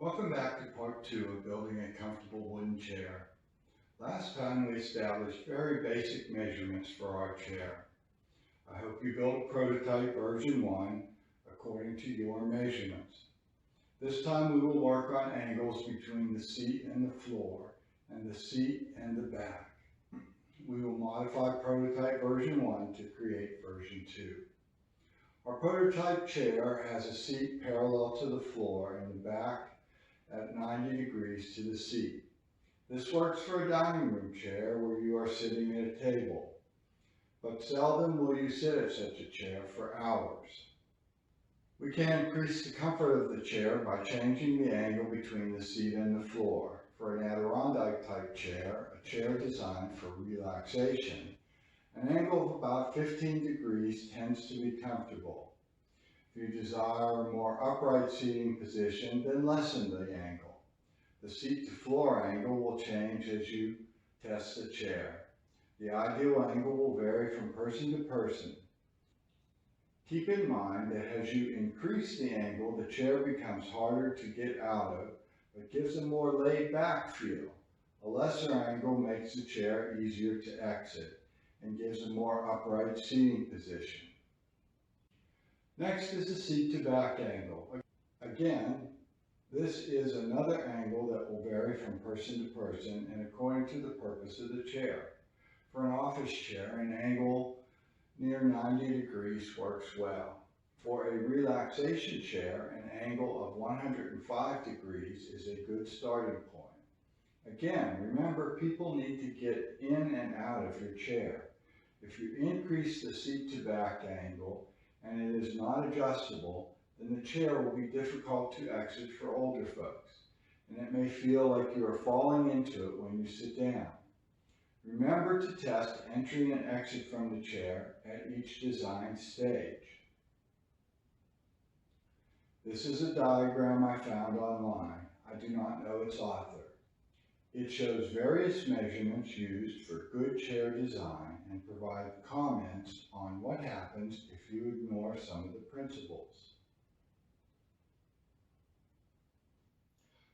Welcome back to part 2 of building a comfortable wooden chair. Last time we established very basic measurements for our chair. I hope you built a prototype version 1 according to your measurements. This time we will work on angles between the seat and the floor and the seat and the back. We will modify prototype version 1 to create version 2. Our prototype chair has a seat parallel to the floor and the back at 90 degrees to the seat. This works for a dining room chair where you are sitting at a table, but seldom will you sit at such a chair for hours. We can increase the comfort of the chair by changing the angle between the seat and the floor. For an Adirondack type chair, a chair designed for relaxation, an angle of about 15 degrees tends to be comfortable. If you desire a more upright seating position, then lessen the angle. The seat to floor angle will change as you test the chair. The ideal angle will vary from person to person. Keep in mind that as you increase the angle, the chair becomes harder to get out of, but gives a more laid back feel. A lesser angle makes the chair easier to exit and gives a more upright seating position. Next is the seat to back angle. Again, this is another angle that will vary from person to person and according to the purpose of the chair. For an office chair, an angle near 90 degrees works well. For a relaxation chair, an angle of 105 degrees is a good starting point. Again, remember, people need to get in and out of your chair. If you increase the seat to back angle and it is not adjustable, then the chair will be difficult to exit for older folks, and it may feel like you are falling into it when you sit down. Remember to test entry and exit from the chair at each design stage. This is a diagram I found online. I do not know its author. It shows various measurements used for good chair design and provide comments on what happens if you ignore some of the principles.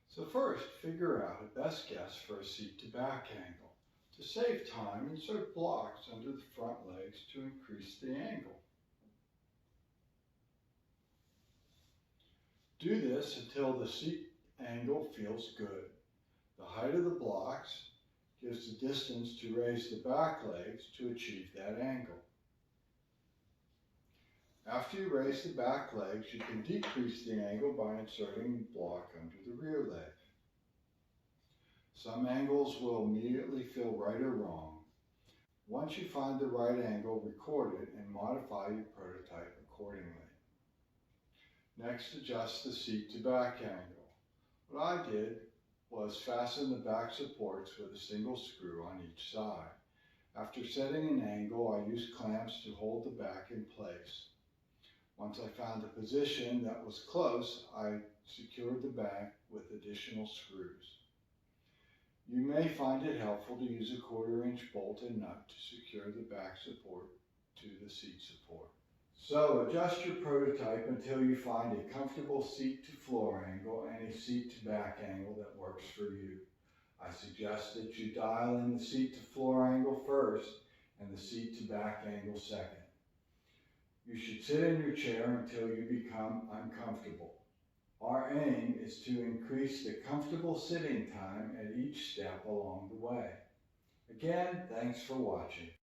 So first, figure out a best guess for a seat to back angle. To save time, insert blocks under the front legs to increase the angle. Do this until the seat angle feels good. The height of the blocks gives the distance to raise the back legs to achieve that angle. After you raise the back legs, you can decrease the angle by inserting the block under the rear leg. Some angles will immediately feel right or wrong. Once you find the right angle, record it and modify your prototype accordingly. Next, adjust the seat to back angle. What I did was fasten the back supports with a single screw on each side. After setting an angle, I used clamps to hold the back in place. Once I found a position that was close, I secured the back with additional screws. You may find it helpful to use a 1/4-inch bolt and nut to secure the back support to the seat support. So adjust your prototype until you find a comfortable seat to floor angle and a seat to back angle that works for you. I suggest that you dial in the seat to floor angle first and the seat to back angle second. You should sit in your chair until you become uncomfortable. Our aim is to increase the comfortable sitting time at each step along the way. Again, thanks for watching.